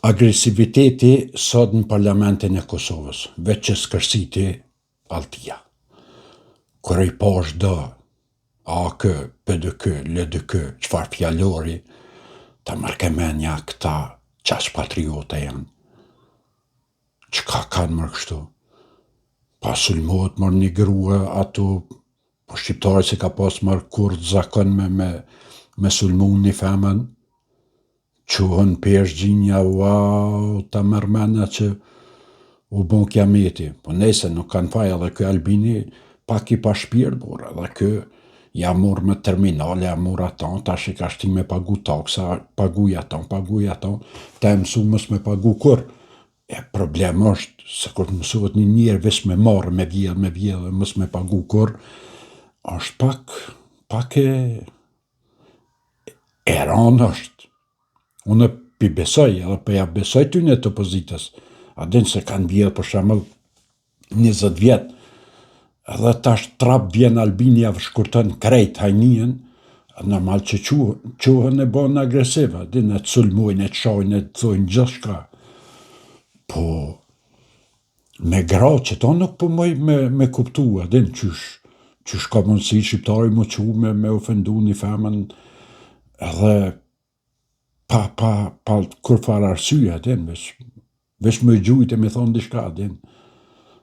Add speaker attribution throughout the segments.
Speaker 1: agresiviteti sot në parlamentin e Kosovës, veç që skërsiti altia. Kër i pash dë, AK, PDK, LDK, qfar fjallori, ta mërkemenja këta qash patriote janë. Qka kanë mërë kështu? Pa sulmot mërë një grua ato, po shqiptari se ka pas mërë kur zakon me sulmu një femën, quhën pesh gjinja, wow, ta mërmena që u bon kiameti. Po nese nuk kanë faj edhe kjo Albini, pak i pa shpirë, bura, edhe kjo ja mor me terminal, ja mor aton, tash i ka shti me pagu taksa, paguj aton, ta e mësu mës me pagu kur. E problem është, se kur mësuhet një njerë vis me marë, me vjedhe, mës me pagu kur, është pak e ranë është. Unë pi besoj, edhe për ja besoj ty në të opozitës, a din se kanë vjedhe për shemëll 20 vjetë, edhe tash trap vjen Albini ja shkurton krejt hajnien, normal që quhen e bon agresiva, din e të sulmojnë, e të shajnë, e të thojnë gjithë shka. Po, me gra që ta nuk po moj me kuptu, din qysh ka mundësi shqiptari mu qu me ofendu një femën, edhe pa kur far arsye, din, vesh me gjujt e me thonë dishka, din,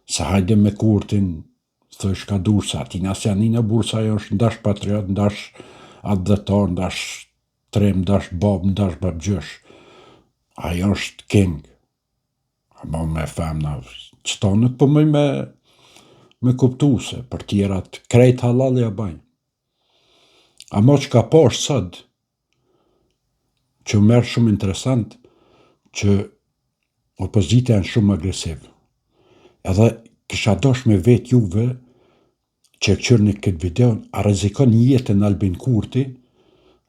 Speaker 1: se hajde me kurtin, thësh ka dursa, atina se janina bursa jo është ndash patriot, ndash adhetar, ndash trem, ndash bab, ndash babgjësh. Ajo është king. Ama me femna, qëta nuk po mëj me kuptu se për tjerat krejt halal ja bajnë. Ama që ka pash sëd, që merë shumë interesant, që opozita janë shumë agresiv. Edhe kisha dosh me vet juve, që e këqyrni këtë videon, a rezikon jetën Albin Kurti,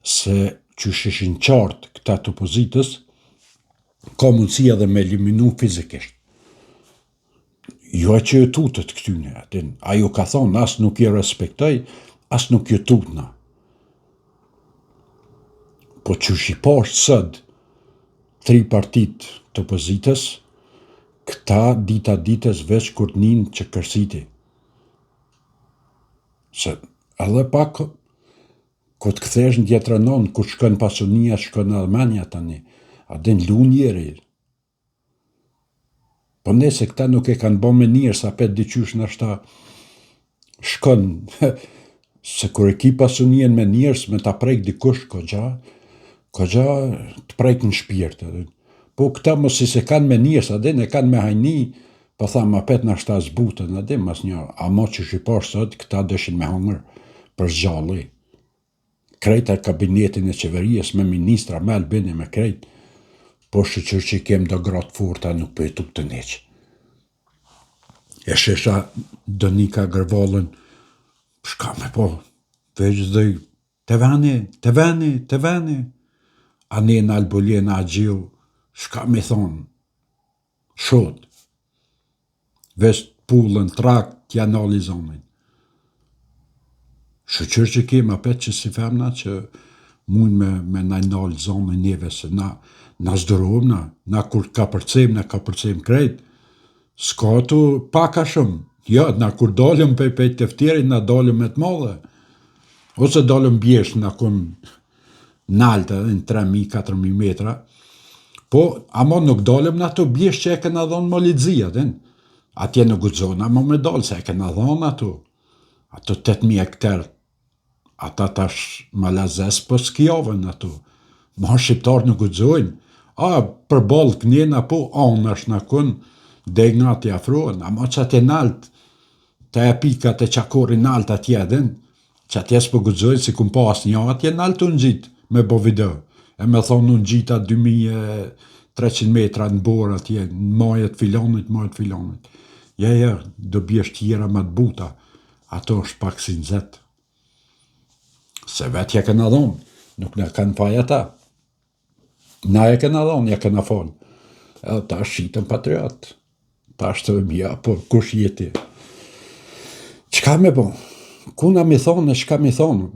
Speaker 1: se që shishin qartë këta të opozitës, ka mundësi edhe me eliminu fizikisht. Jo e që e tutët këtyne, ajo ka thonë, as nuk je respektoj, as nuk je tutna. Po që shipash sëd, 3 partit të opozitës, këta dita ditës veç kur t'nin që kërsiti. Se edhe pak, kur të këthesh në djetërënon, kur shkën pasunia, shkën Almania tani, a din lu njeri. Po nese këta nuk e kanë bo me njërë, sa pet diqysh në ashta shkën, se kur e ki pasunien me njërës, me ta prejk dikush, kogja të prejk në shpirtë. Po këta mos si se kanë me njërës, a din e kanë me hajni, po tha ma pet në ashta zbutën, a din mas një, amo që shipash sot, këta dëshin me hongër për zgjalli. Krejta kabinetin e qeverijes me ministra, me Albini, me krejt, po shqyqyr që i kem do gratë furta nuk për jetu të neqë. E shesha Donika Gërvalën, shka me po, veç dhe, të veni, a ne në Albolien a gjiu, shka me thonë, shod, veç pullën, trak, t'ja nali zonin. Shqyqyr që kem apet që si femna që mund me nali zonin neve, se na zdërojmë, na kur ka përcem krejt, s'ka tu paka shumë. Ja, na kur dalëm pe tefterit, na dalëm me t'madhe. Ose dalëm bjesht, na kun naltë, në 3.000-4.000 metra, po, ama nuk dalëm në ato bjesht që e këna dhonë më lidzia, atje në gudzon, ama me dalë, se e këna dhonë ato 8.000 hektar, ata tash malazes, po s'kjavën ato. Ma shqiptar në gudzojnë, për balë kënjena, po, anash në kun, deg nga të jafrohen, ama që atje naltë, të e pikat e qakori naltë atje edhin, që atje s'po gudzojnë, si kum pas një atje naltë unë gjitë, me bo video, e me thonë unë gjita 2.300 metra në borë atje, në majet filonit. Ja, do bjesht tjera më të buta, ato është pak si në zetë. Se vetë ja këna dhonë, nuk në kanë faj ata. Na e këna dhonë, ja këna falë. Edhe ta shqitën patriot. Ta shtëvëm, ja, po, kush jeti? Qka me bo? Kuna mi thonë, qka mi thonë?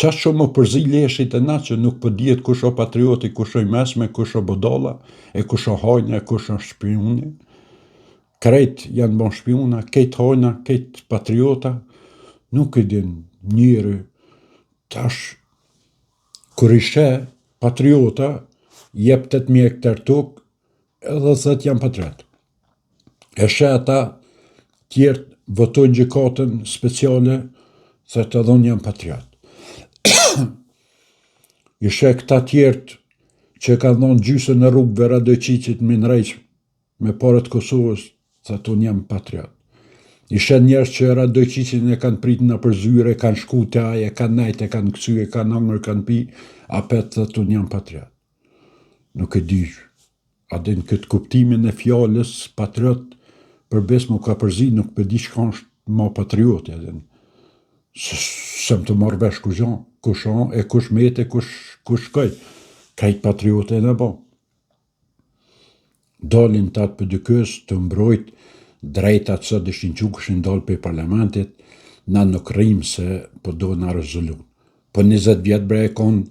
Speaker 1: Qa shumë më përzi leshit e na që nuk për djetë kush o patrioti, kush o i mesme, kush o bodolla, e kush o hojnë, e kush o shpioni. Krejt janë bon shpiona, kejt hojna, kejt patriota, nuk i din njëri tash, kur ishe patriota, jep 8.000 hektar tokë, edhe thët janë patriot. E she ata tjertë votojnë gjykatën speciale, thët edhe unë janë patriot. Ishe këta tjertë që ka dhonë gjysën në rrugëve Radojqicit Minrejq me parët Kosovës, thët unë jam patriot. Ishe njerës që Radojqicin e kanë pritë në përzyre, kanë shku të aje, kanë najtë, e kanë këcy, e kanë angër, kanë pi, apet thët unë jam patriot. Nuk e di, adin këtë kuptimin e fjallës patriot, përbes më ka përzi, nuk për di shka është ma patrioti, adin. Sëm të marrë vesh kush e kush mete, kush kaj. Kajt patriote e në bo. Dalin të atë për dykës të mbrojt drejtat së dëshin që këshin dalë për parlamentit, na nuk rrimë se po do në rezolun. Po 20 vjetë bre e konë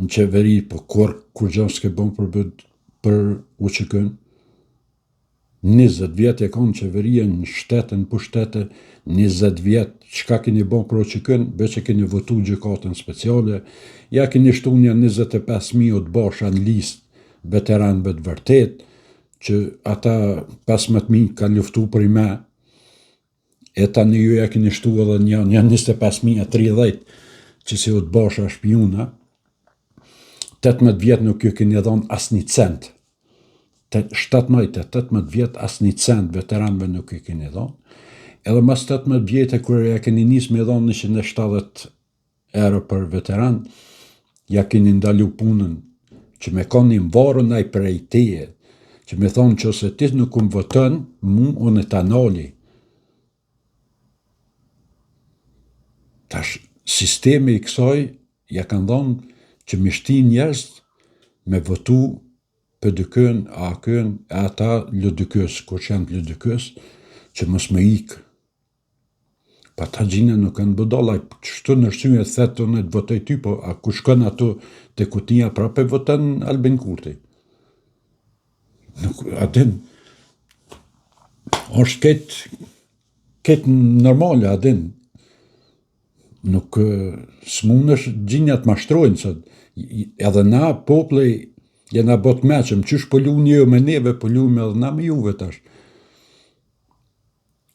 Speaker 1: në qeveri, po kur gjanë s'ke bon për UÇK-n, 20 vjetë e konë qeveria në shtetën, për shtetë, 20 vjetë, qka keni bon për UÇK-n, veç e keni votu gjykatën speciale, ja keni shtu një 25.000 të basha në listë veteranëve të vërtet, që ata 15.000 kanë luftu për i me, e ta një ju ja keni shtu edhe një 25.030 që si o të basha shpijuna, 18 vjetë nuk ju keni dhonë as një cent, 18 vjetë as një cent veteranëve nuk ju keni dhonë, edhe mas 18 vjetë kërë ja keni njës me dhonë 170 euro për veteran, ja keni ndalu punën, që me koni më varën aj për e teje, që me thonë që ose ti nuk më votën, mu unë e ta nali. Tash, sistemi i kësaj, ja kanë thonë që me shti njerës me votu për dykën, akën, e ata lëdykës, kur që janë lëdykës, që mos me ikë. Pa ta gjine nuk kanë bëdolla, qështu nërsyje thetë unë e të votoj ty, po a ku shkën ato të kutia prape votën Albin Kurti. Nuk, atin, është ketë normale, atin, nuk s'munësh gjinjat mashtrojnë, sot, edhe na poplej jena bot meqëm, qysh pëllu një me neve, pëllu me edhe na me juve tash.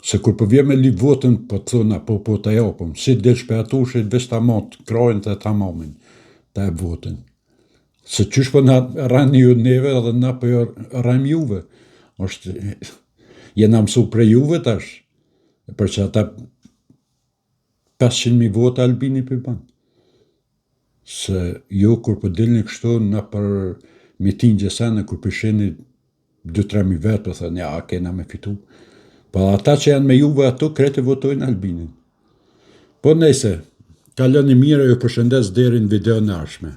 Speaker 1: Se kur përvje me li votën, po të thona, po të japëm, si del shpeatushit, veç ta matë, krajnë të ta mamin, ta e votën. Se qysh për na rani ju neve, edhe na për rajmë juve. Është, jena mësu pre juve tash, për që ata 500.000 vota Albini për banë. Se jo, kur për dilni kështu, na për mitin gjesene, kur për sheni 2-3.000 vetë, për thënë, ja, kena me fitu. Po ata që janë me juve ato, krete votojnë Albinin. Po nejse, kaloni mire, ju përshëndes deri në video në arshme.